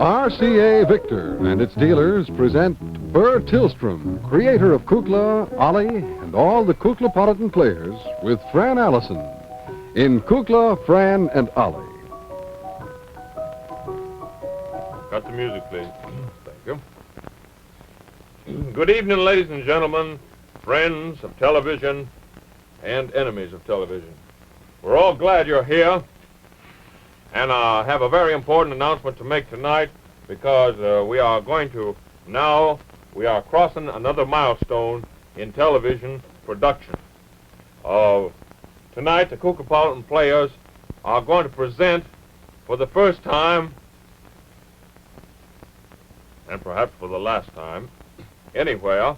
RCA Victor and its dealers present Burr Tillstrom, creator of Kukla, Ollie, and all the Kuklapolitan players, with Fran Allison in Kukla, Fran and Ollie. Cut the music, please. Thank you. Good evening, ladies and gentlemen, friends of television and enemies of television. We're all glad you're here, and I have a very important announcement to make tonight because we are crossing another milestone in television production. Tonight, the Kuklapolitan players are going to present for the first time, and perhaps for the last time, anywhere,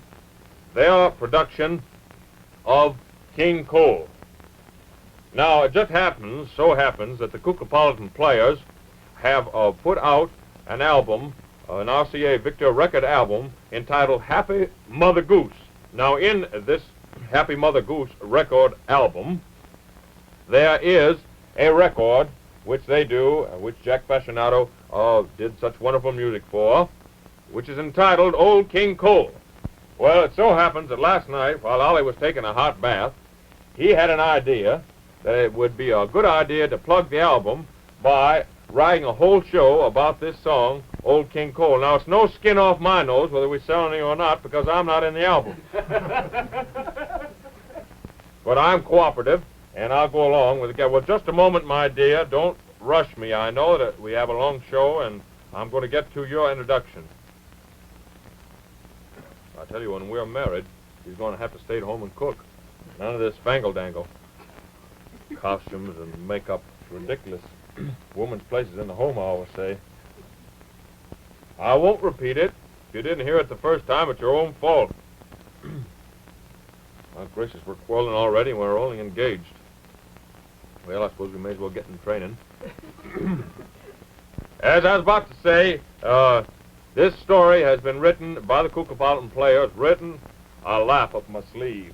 their production of King Cole. Now, it just so happens that the Kuklapolitan players have put out an album, an RCA Victor record album, entitled Happy Mother Goose. Now, in this Happy Mother Goose record album, there is a record which they do, which Jack Fascinato did such wonderful music for, which is entitled Old King Cole. Well, it so happens that last night, while Ollie was taking a hot bath, he had an idea that it would be a good idea to plug the album by writing a whole show about this song, Old King Cole. Now, it's no skin off my nose whether we sell any or not, because I'm not in the album. But I'm cooperative, and I'll go along with it. Well, just a moment, my dear. Don't rush me. I know that we have a long show, and I'm going to get to your introduction. I tell you, when we're married, he's going to have to stay at home and cook. None of this fangle-dangle. Costumes and makeup. It's ridiculous. Woman's place is in the home, I always say. I won't repeat it. If you didn't hear it the first time, it's your own fault. My gracious, we're quarreling already and we're only engaged. Well, I suppose we may as well get in training. As I was about to say, this story has been written by the Kuklapolitan players, I laugh up my sleeve.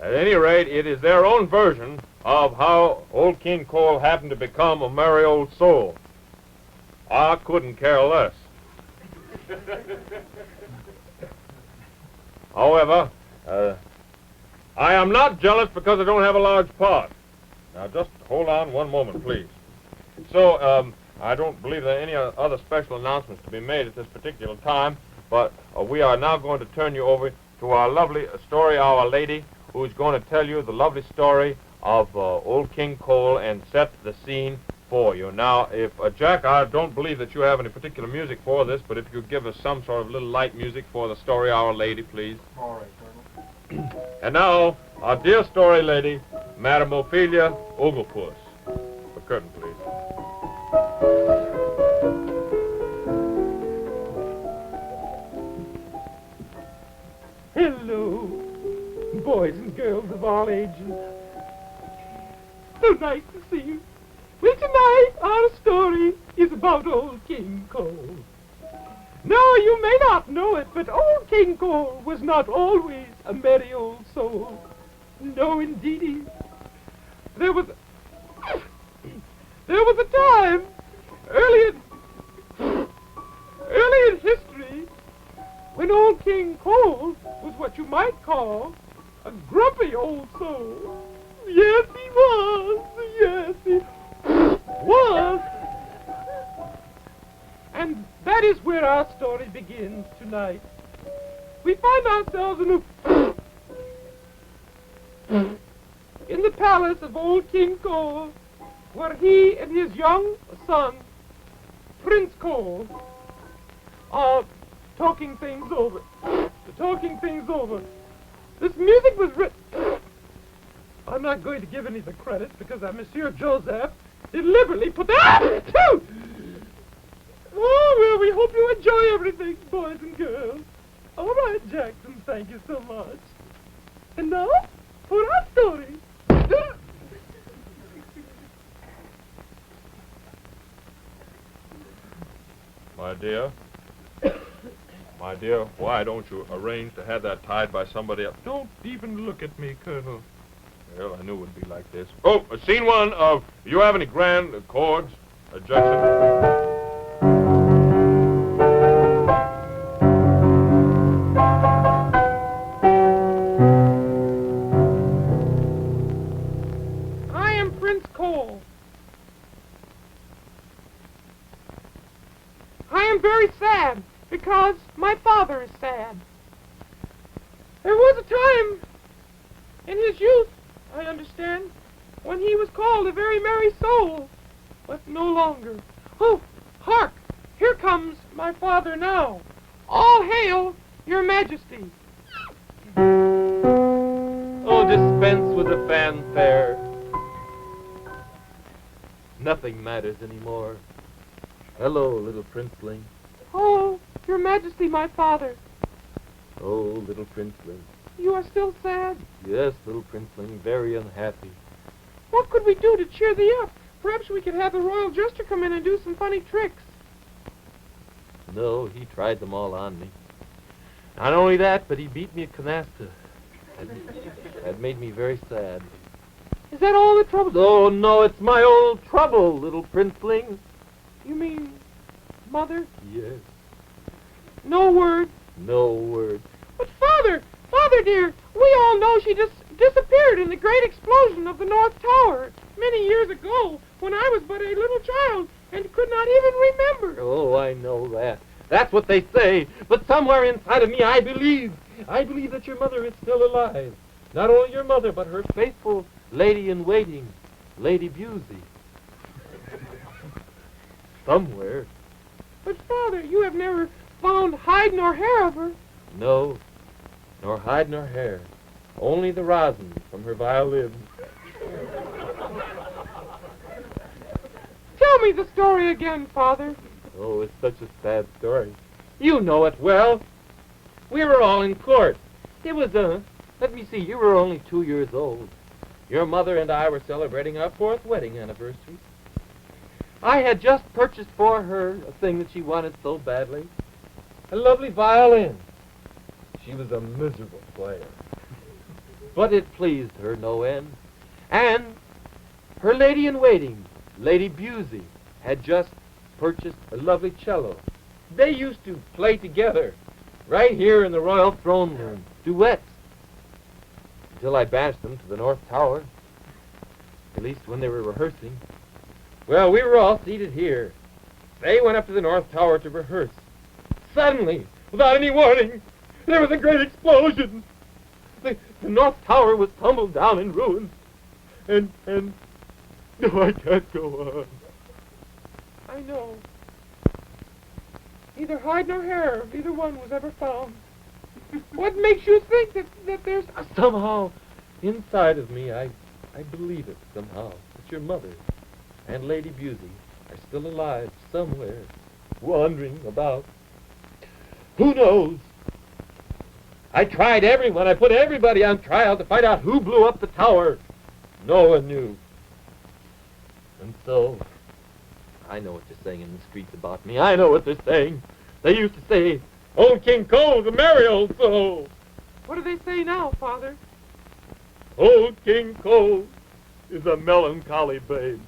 At any rate, it is their own version of how Old King Cole happened to become a merry old soul. I couldn't care less. However, I am not jealous because I don't have a large part. Now, just hold on one moment, please. So, I don't believe there are any other special announcements to be made at this particular time, but we are now going to turn you over to our lovely story hour lady, who is going to tell you the lovely story of Old King Cole and set the scene for you. Now, if Jack, I don't believe that you have any particular music for this, but if you could give us some sort of little light music for the story hour lady, please. All right, Colonel. And now, our dear story lady, Madam Ophelia Oglepuss. The curtain, please. Hello, boys and girls of all ages. So nice to see you. Well, tonight our story is about Old King Cole. Now, you may not know it, but Old King Cole was not always a merry old soul. No, indeedy. There was a time early in history when Old King Cole was what you might call a grumpy old soul. Yes, he was. Yes, he was. And that is where our story begins tonight. We find ourselves in the palace of Old King Cole, where he and his young son, Prince Cole, are talking things over. This music was written. I'm not going to give any of the credit because Monsieur Josheph deliberately put that too. Oh, well, we hope you enjoy everything, boys and girls. All right, Jackson, thank you so much. And now, for our story. My dear, why don't you arrange to have that tied by somebody else? Don't even look at me, Colonel. Well, I knew it would be like this. Oh, scene one of, do you have any grand chords? Objection. I am Prince Cole. I am very sad because my father is sad. There was a time in his youth, I understand, when he was called a very merry soul, but no longer. Oh, hark! Here comes my father now. All hail, your majesty. Oh, dispense with the fanfare. Nothing matters anymore. Hello, little princeling. Oh, your majesty, my father. Oh, little princeling. You are still sad? Yes, little princeling, very unhappy. What could we do to cheer thee up? Perhaps we could have the royal jester come in and do some funny tricks. No, he tried them all on me. Not only that, but he beat me at canasta. That made me very sad. Is that all the trouble? Oh, no, it's my old trouble, little princeling. You mean Mother? Yes. No word. No word. But Father dear, we all know she just disappeared in the great explosion of the North Tower many years ago when I was but a little child and could not even remember. Oh, I know that. That's what they say. But somewhere inside of me, I believe that your mother is still alive. Not only your mother, but her faithful lady-in-waiting, Lady Busey. Somewhere. But Father, you have never found hide nor hair of her. No, nor hide nor hair. Only the rosin from her violin. Tell me the story again, Father. Oh, it's such a sad story. You know it well. We were all in court. It was, let me see, you were only 2 years old. Your mother and I were celebrating our 4th wedding anniversary. I had just purchased for her a thing that she wanted so badly. A lovely violin. She was a miserable player. But it pleased her no end. And her lady-in-waiting, Lady Busey, had just purchased a lovely cello. They used to play together right here in the royal throne room, duets, until I banished them to the North Tower, at least when they were rehearsing. Well, we were all seated here. They went up to the North Tower to rehearse. Suddenly, without any warning, there was a great explosion. The North Tower was tumbled down in ruins. And, no, I can't go on. I know. Neither hide nor hair of either one was ever found. What makes you think that there's... Somehow, inside of me, I believe it somehow, that your mother and Lady Busey are still alive somewhere, wandering about. Who knows? I tried everyone. I put everybody on trial to find out who blew up the tower. No one knew. And so, I know what they're saying in the streets about me. I know what they're saying. They used to say, Old King Cole's a merry old soul. What do they say now, Father? Old King Cole is a melancholy babe.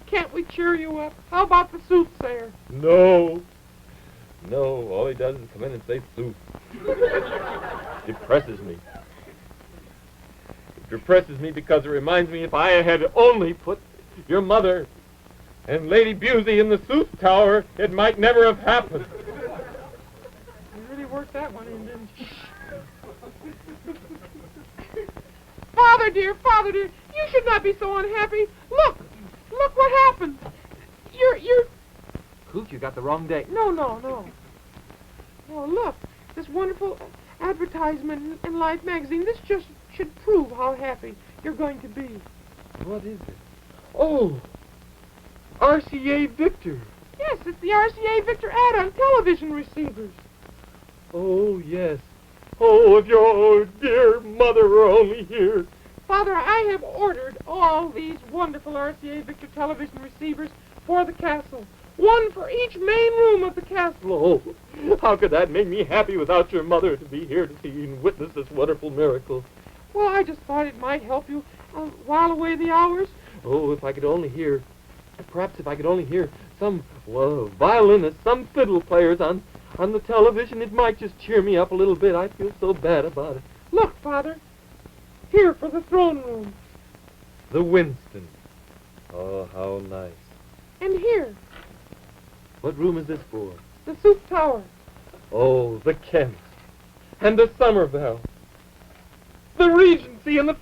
Can't we cheer you up? How about the soothsayer? No. No, all he does is come in and say soup. Depresses me. It depresses me because it reminds me if I had only put your mother and Lady Busey in the soup tower, it might never have happened. You really worked that one in, didn't you? Father dear, you should not be so unhappy. Look what happened. You're... Cook, you got the wrong day. No. No, look, this wonderful advertisement in Life magazine, this just should prove how happy you're going to be. What is it? Oh, RCA Victor. Yes, it's the RCA Victor ad on television receivers. Oh, yes. Oh, if your dear mother were only here. Father, I have ordered all these wonderful RCA Victor television receivers for the castle. One for each main room of the castle. Oh, how could that make me happy without your mother to be here to see and witness this wonderful miracle? Well, I just thought it might help you While away the hours? Oh, if I could only hear, perhaps if I could only hear some violinists, some fiddle players on the television, it might just cheer me up a little bit. I feel so bad about it. Look, Father. Here for the throne room. The Winston. Oh, how nice. And here, What room is this for? the soup tower. Oh, the Kent. And the Somerville. The Regency and the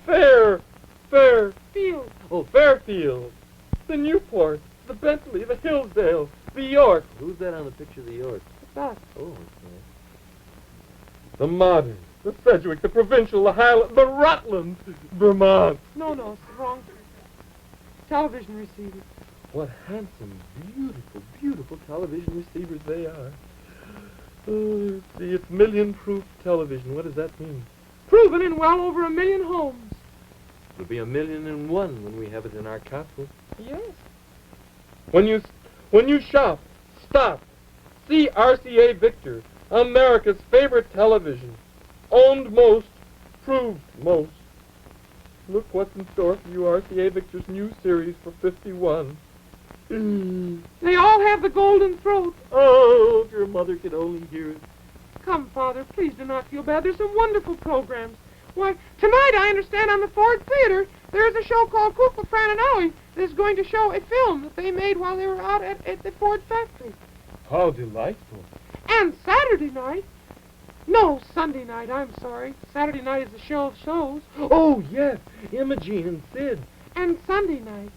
Field. Oh, Fairfield. The Newport. The Bentley. The Hillsdale. The York. Who's that on the picture of the York? What's that? Oh, okay. The Modern. The Sedgwick. The Provincial. The Highland. The Rutland. Vermont. No, it's the wrong television receiver. What handsome, beautiful, beautiful television receivers they are. Oh, let's see, it's million-proof television. What does that mean? Proven in well over 1 million homes. It'll be 1,000,001 when we have it in our castle. Yes. When you shop, stop. See RCA Victor, America's favorite television. Owned most, proved most. Look what's in store for you, RCA Victor's new series for 51. They all have the golden throat. Oh, if your mother could only hear it. Come, Father, please do not feel bad. There's some wonderful programs. Why, tonight I understand on the Ford Theater there is a show called Kukla, Fran and Ollie that is going to show a film that they made while they were out at the Ford factory. How delightful. And Saturday night, no, Sunday night, I'm sorry. Saturday night is the show of shows. Oh, yes, Imogene and Sid. And Sunday night,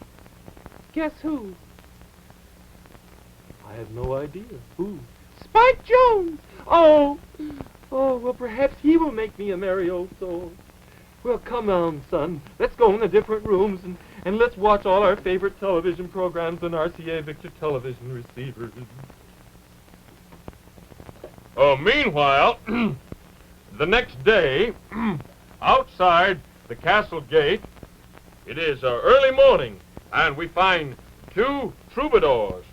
guess who? I have no idea. Who? Spike Jones. Oh, well, perhaps he will make me a merry old soul. Well, come on, son. Let's go in the different rooms and let's watch all our favorite television programs on RCA Victor television receivers. Meanwhile, the next day, outside the castle gate, it is early morning, and we find 2 troubadours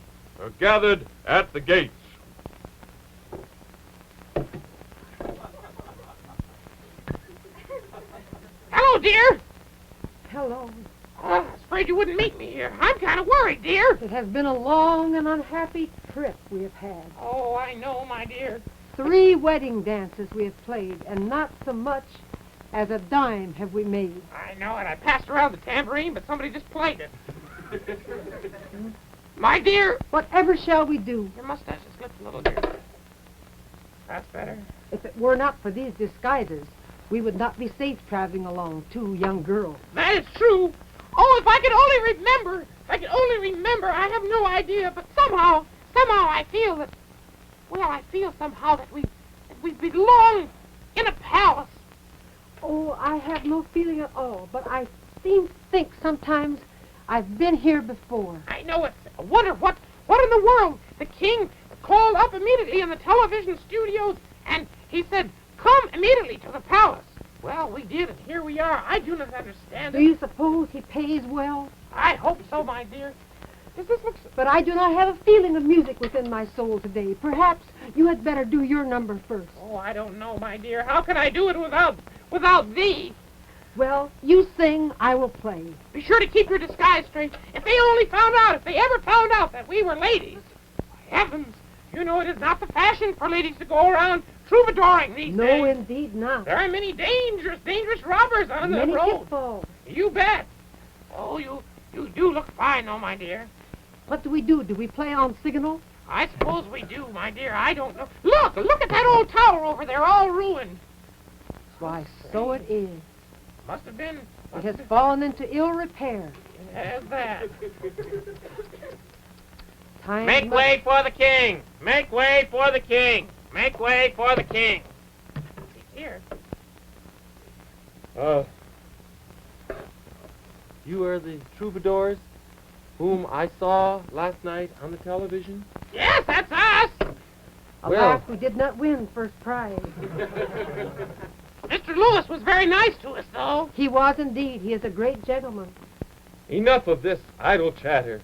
gathered at the gates. Hello, dear. Hello. I was afraid you wouldn't meet me here. I'm kind of worried, dear. It has been a long and unhappy trip we have had. Oh, I know, my dear. 3 wedding dances we have played, and not so much as a dime have we made. I know it. I passed around the tambourine, but somebody just played it. My dear. Whatever shall we do? Your mustache has slipped a little, dear. That's better. If it were not for these disguises, we would not be safe traveling along, 2 young girls. That is true. Oh, if I could only remember. I have no idea, but somehow I feel that, I feel somehow that we belong in a palace. Oh, I have no feeling at all, but I seem to think sometimes I've been here before. I know it. I wonder what in the world. The king called up immediately in the television studios, and he said, "Come immediately to the palace." Well, we did, and here we are. I do not understand Do it. you suppose he pays well? I hope so, my dear. Does this look so... But I do not have a feeling of music within my soul today. Perhaps you had better do your number first. Oh, I don't know, my dear. How can I do it without thee? Well, you sing, I will play. Be sure to keep your disguise straight. If they ever found out that we were ladies, heavens, you know it is not the fashion for ladies to go around troubadouring these No, days. indeed not. There are many dangerous robbers on the Many road. pitfalls. You bet. Oh, you do look fine, though, my dear. What do we do? Do we play on signal? I suppose we do, my dear. I don't know. Look at that old tower over there, all ruined. Why, so it is. Must have been. It has fallen into ill repair. It has that. Time Make must- way for the king. Make way for the king. Make way for the king. He's here. You are the troubadours whom I saw last night on the television? Yes, that's us. Alas, we did not win first prize. Mr. Lewis was very nice to us, though. He was indeed. He is a great gentleman. Enough of this idle chatter.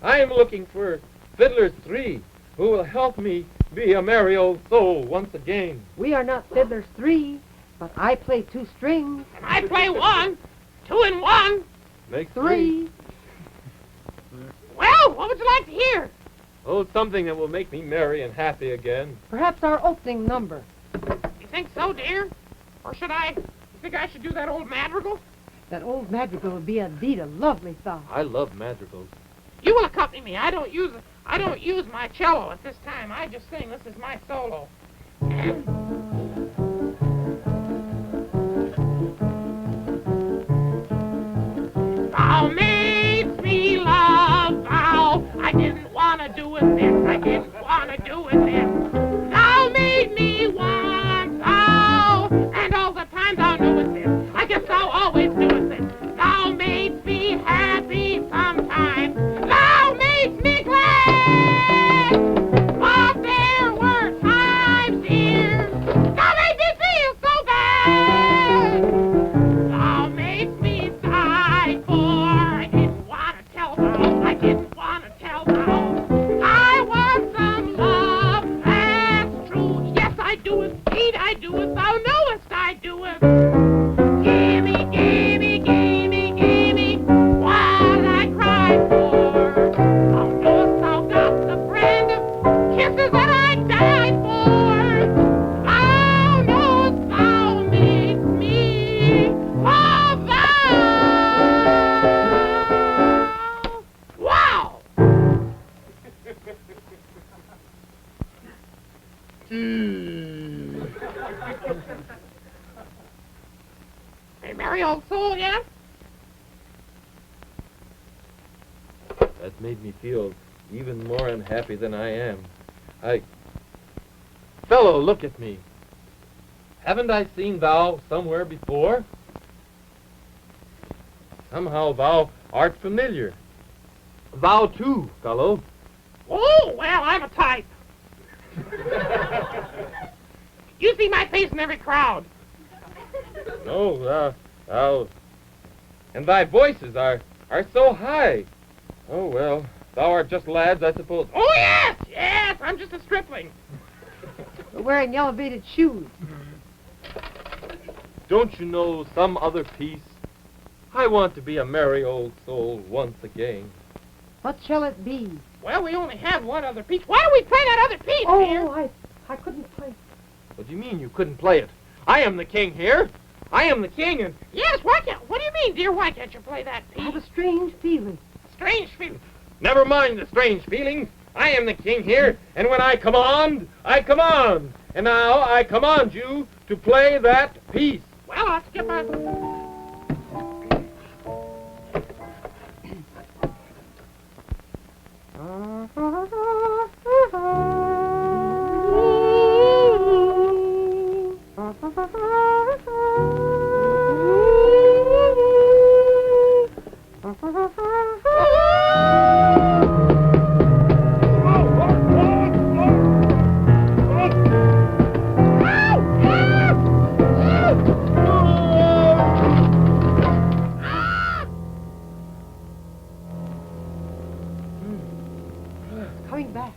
I am looking for fiddlers 3 who will help me be a merry old soul once again. We are not fiddlers 3, but I play 2 strings. And I play one. 2 and 1. Makes 3. Well, what would you like to hear? Oh, something that will make me merry and happy again. Perhaps our opening number. You think so, dear? Or should I? You think I should do that old madrigal? That old madrigal would be indeed a lovely thought. I love madrigals. You will accompany me. I don't use my cello at this time. I just sing. This is my solo. Thou makes me love thou. I didn't want to do it this. I didn't want to do it this. Thou made me want thou. And all the time thou knewest this. I guess thou always doest this. Thou makes me happy sometimes. Thou makes me glad. But there were times, dear, thou made me feel so bad. Thou makes me sigh for I didn't want to tell thou. I didn't want to tell thou. I want some love, that's true. Yes, I do it. Indeed, I do it. Thou knowest I do it. Gimme, gimme, gimme, gimme. What did I cry for? Thou knowest thou got the brand of kisses that I died for. Thou knowest thou makes me love thou. Wow! Hey, merry old soul, yeah? That made me feel even more unhappy than I am. Fellow, look at me. Haven't I seen thou somewhere before? Somehow thou art familiar. Thou too, fellow. Oh, well, I'm a type. You see my face in every crowd. Oh, thou... And thy voices are so high. Oh, well, thou art just lads, I suppose. Oh, yes, yes, I'm just a stripling. We're wearing elevated shoes. Don't you know some other piece? I want to be a merry old soul once again. What shall it be? Well, we only have one other piece. Why don't we play that other piece, dear? Oh, I couldn't play. What do you mean you couldn't play it? I am the king here. I am the king, and... Yes, why can't... What do you mean, dear? Why can't you play that I have piece? a strange feeling. Strange feeling. Never mind the strange feelings. I am the king here, and when I command, I command. And now I command you to play that piece. Well, I'll skip on. Coming back.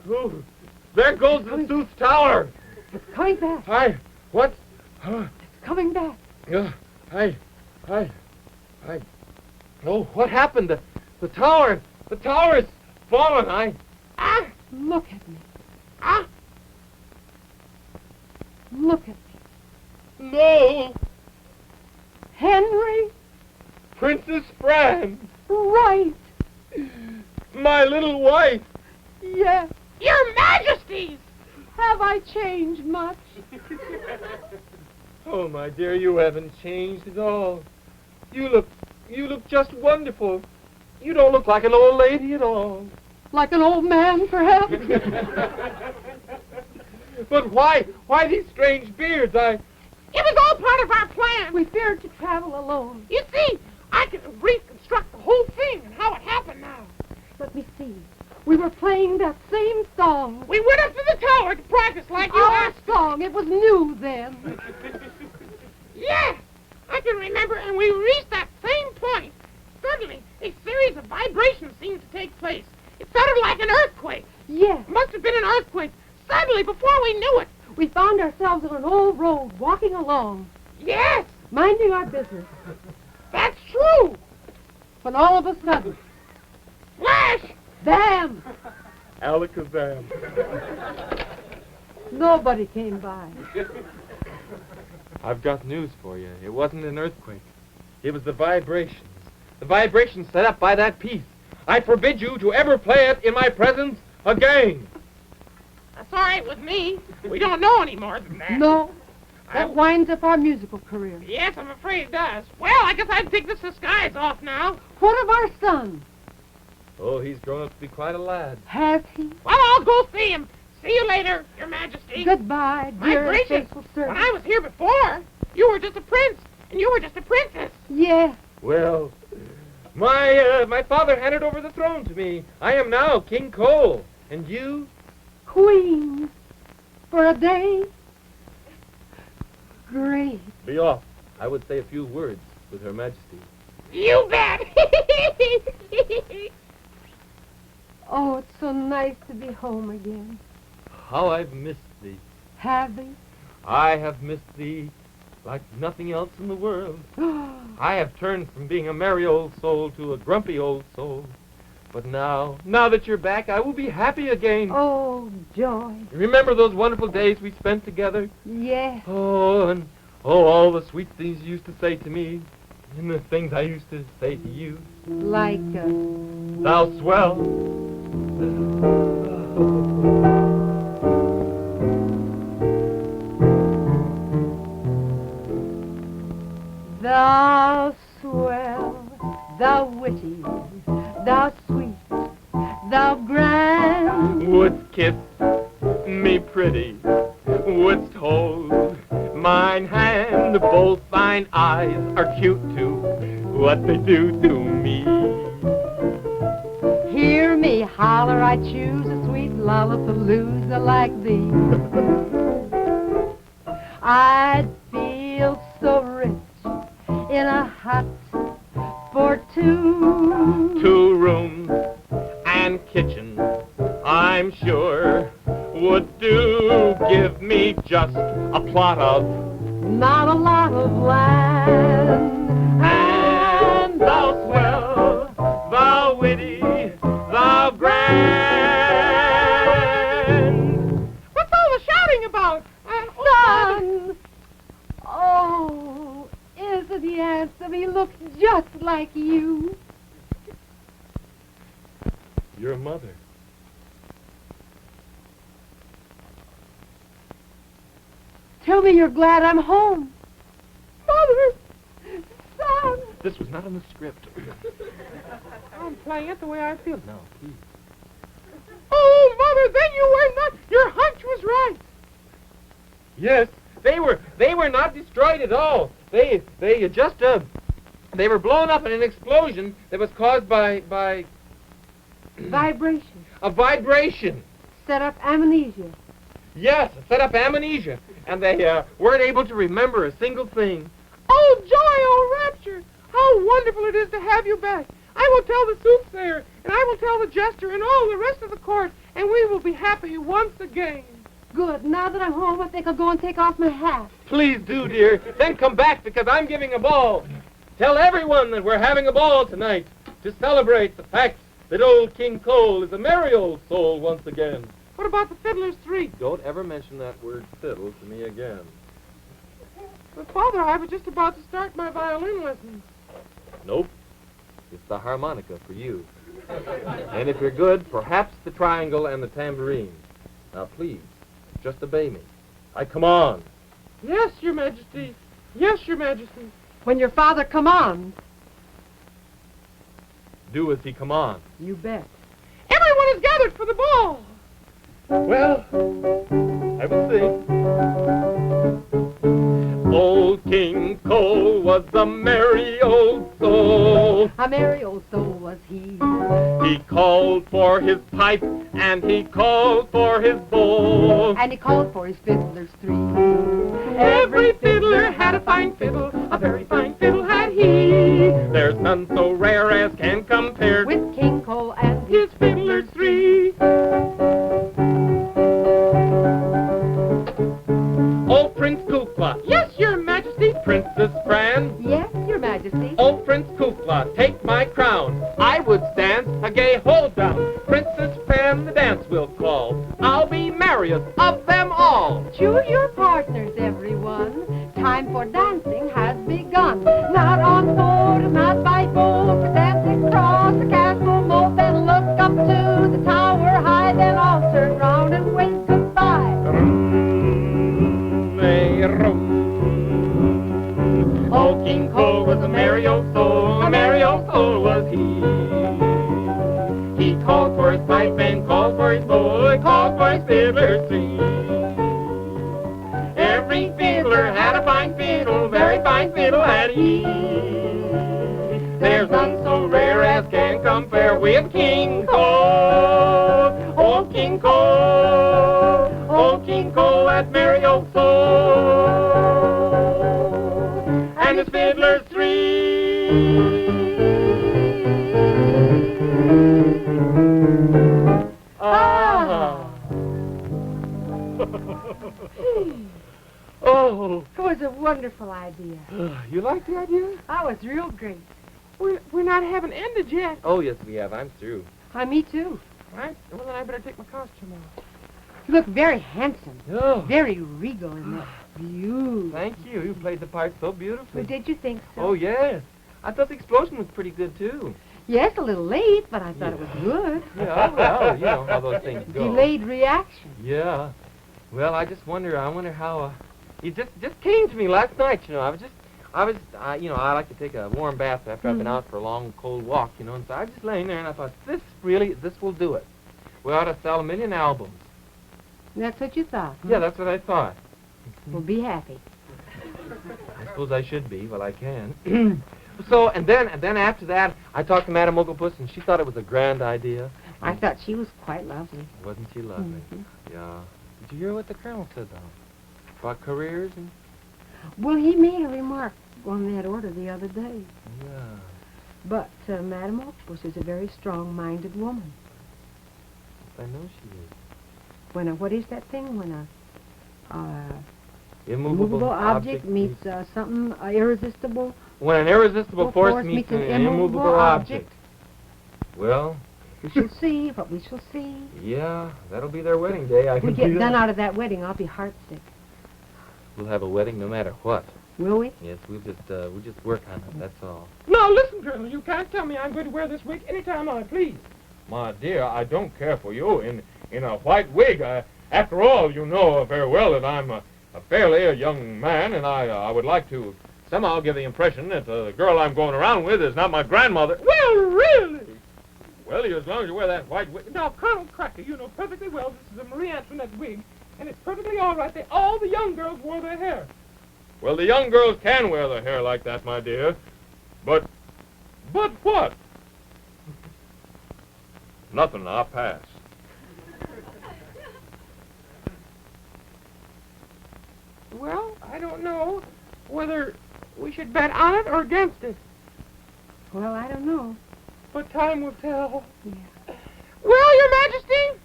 Oh, there goes the Sooth's Tower. It's coming back. What? It's coming back. Oh, what happened? The tower is fallen. Look at me. Ah, Look at me. No, Henry, Princess Fran, right. my little wife. Yes. Your Majesties! Have I changed much? Oh, my dear, you haven't changed at all. You look just wonderful. You don't look like an old lady at all. Like an old man, perhaps? But why these strange beards? It was all part of our plan. We feared to travel alone. You see, I can reconstruct the whole thing and how it happened now. Let me see. We were playing that same song. We went up to the tower to practice like you Our asked. song. It was new then. Yes, I can remember, and we reached that same point. Suddenly, a series of vibrations seemed to take place. It sounded like an earthquake. Yes. It must have been an earthquake. Suddenly, before we knew it. We found ourselves on an old road, walking along, Yes, minding our business. that's Shoo! When all of a sudden, Flash! bam! Alakazam. Nobody came by. I've got news for you. It wasn't an earthquake. It was the vibrations. The vibrations set up by that piece. I forbid you to ever play it in my presence again. That's all right with me. We don't know any more than that. No, that winds up our musical career. Yes, I'm afraid it does. Well, I guess I'd take this disguise off now. What of our son? Oh, he's grown up to be quite a lad. Has he? Well, I'll go see him. See you later, Your Majesty. Goodbye, My dear and gracious, faithful when servant. I was here before, you were just a prince, and you were just a princess. Yes. Well, my father handed over the throne to me. I am now King Cole. And you? Queen. For a day. Great. Be off. I would say a few words with Her Majesty. You bet. Oh, it's so nice to be home again. How I've missed thee. Have they? I have missed thee like nothing else in the world. I have turned from being a merry old soul to a grumpy old soul. But now that you're back, I will be happy again. Oh, joy. Remember those wonderful days we spent together? Yes. Oh, all the sweet things you used to say to me, and the things I used to say to you. Like, Thou swell. thou swell, thou witty, thou sweet, thou grand. Wouldst kiss me pretty, wouldst hold mine hand. Both thine eyes are cute too, what they do to me. Hear me holler, I choose a sweet lollapalooza like thee. I'd feel so rich in a hut for two. 2 rooms and kitchen, I'm sure, would do. Give me just a plot of Not a lot of land. and thou swell, thou witty, thou grand. What's all the shouting about? Son! Oh, isn't he handsome? He looks just like you. Your mother. Tell me you're glad I'm home. Mother! Son! This was not in the script. I'm playing it the way I feel. No, please. Oh, Mother, then you were not. Your hunch was right. Yes, they were not destroyed at all. They were blown up in an explosion that was caused by Vibration. a vibration. Set up amnesia. Yes, it set up amnesia, and they weren't able to remember a single thing. Oh, joy, oh, rapture. How wonderful it is to have you back. I will tell the soothsayer, and I will tell the jester, and all the rest of the court, and we will be happy once again. Good. Now that I'm home, I think I'll go and take off my hat. Please do, dear. Then come back because I'm giving a ball. Tell everyone that we're having a ball tonight to celebrate the fact that old King Cole is a merry old soul once again. What about the Fiddler's Three? Don't ever mention that word fiddle to me again. But, Father, I was just about to start my violin lessons. Nope. It's the harmonica for you. And if you're good, perhaps the triangle and the tambourine. Now, please, just obey me. I come on. Yes, Your Majesty. Yes, Your Majesty. When your father come on, Do as he come on. you bet. Everyone is gathered for the ball. Well, I will sing. Old King Cole was a merry old soul. A merry old soul was he. He called for his pipe and he called for his bowl. And he called for his fiddlers three. Every fiddler had a fine fiddle. A very fine fiddle had he. There's none so rare as can compare With King Cole and His fiddlers three. Oh, Prince Kukla. Yes, Your Majesty. Princess Fran. Yes, Your Majesty. Oh, Prince Kukla. take my crown. I would stand a gay hold down. Princess Fran the dance will call. I'll be merriest of them all. Choose your partners, everyone. Time for dancing has begun. Not on foot, not by boat, but dance across the castle moat, then look up to the tower high, then all turn round and wave goodbye. Oh, King Cole was a merry old soul, a merry old soul was he. He called for his pipe and called for his bowl, and called for his fiddlers three. Every fiddler had a fine fiddle, very fine fiddle had he. There's none so rare as can compare with King Cole. Oh, King Cole, oh, King Cole, that merry old soul. And his fiddlers three. Ah. Oh. It was a wonderful idea. You like the idea? That was real great. We're not having ended yet. Oh, yes, we have. I'm through. Me too. Right? Well, then I better take my costume off. You look very handsome. Oh. Very regal in that view. Thank you. You played the part so beautifully. Well, did you think so? Oh, yes. I thought the explosion was pretty good, too. Yes, a little late, but I thought it was good. Yeah, well, you know how those things go. Delayed reaction. Yeah. Well, I wonder how, it just came to me last night, you know. I like to take a warm bath after I've been out for a long, cold walk, you know. And so I was just laying there, and I thought, this will do it. We ought to sell 1 million albums. That's what you thought, huh? Yeah, that's what I thought. Well, be happy. I suppose I should be. Well, I can. So, and then after that, I talked to Madame Oglepuss, and she thought it was a grand idea. I thought she was quite lovely. Wasn't she lovely? Mm-hmm. Yeah. Did you hear what the Colonel said, though? About careers and... Well, he made a remark on that order the other day. Yeah. But Madame Oglepuss is a very strong-minded woman. I know she is. What is that thing when a Immovable object meets something irresistible? When an irresistible force meets an immovable object. Well... We shall see what we shall see. Yeah, that'll be their wedding day. I If we can get see done that. out of that wedding, I'll be heartsick. We'll have a wedding no matter what. Will we? Yes, we'll just work on it, that's all. No, listen, Colonel, you can't tell me I'm going to wear this wig anytime I please. My dear, I don't care for you in a white wig. After all, you know very well that I'm a fairly young man, and I would like to somehow give the impression that the girl I'm going around with is not my grandmother. Well, really? Well, as long as you wear that white wig. Now, Colonel Crackie, you know perfectly well this is a Marie Antoinette wig, and it's perfectly all right. All the young girls wore their hair. Well, the young girls can wear their hair like that, my dear. But what? Nothing, I'll pass. Well, I don't know whether we should bet on it or against it. Well, I don't know. But time will tell. Yeah. Well, Your Majesty,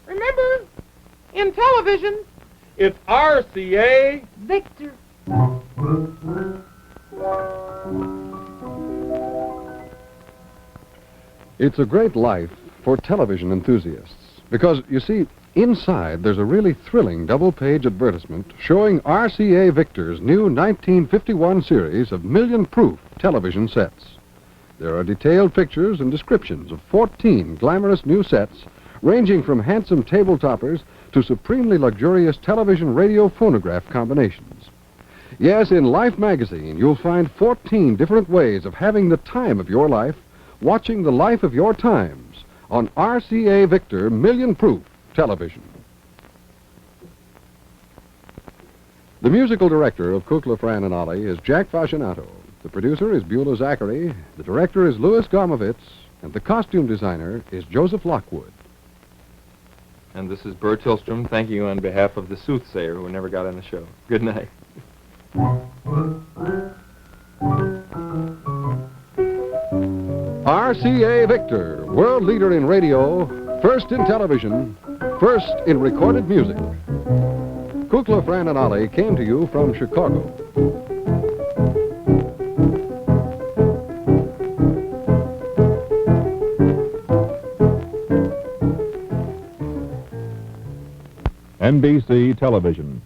remember, in television, It's RCA. Victor. It's a great life for television enthusiasts because, you see, inside there's a really thrilling double-page advertisement showing RCA Victor's new 1951 series of million-proof television sets. There are detailed pictures and descriptions of 14 glamorous new sets ranging from handsome table-toppers to supremely luxurious television radio phonograph combinations. Yes, in Life magazine, you'll find 14 different ways of having the time of your life, watching the life of your times on RCA Victor million-proof television. The musical director of Kukla, Fran and Ollie is Jack Fascinato. The producer is Buelah Zachary, the director is Louis Gomowitz, and the costume designer is Joseph Lockwood. And this is Burr Tillstrom thanking you on behalf of the soothsayer who never got on the show. Good night. RCA Victor, world leader in radio, first in television, first in recorded music. Kukla, Fran and Ollie came to you from Chicago. NBC Television.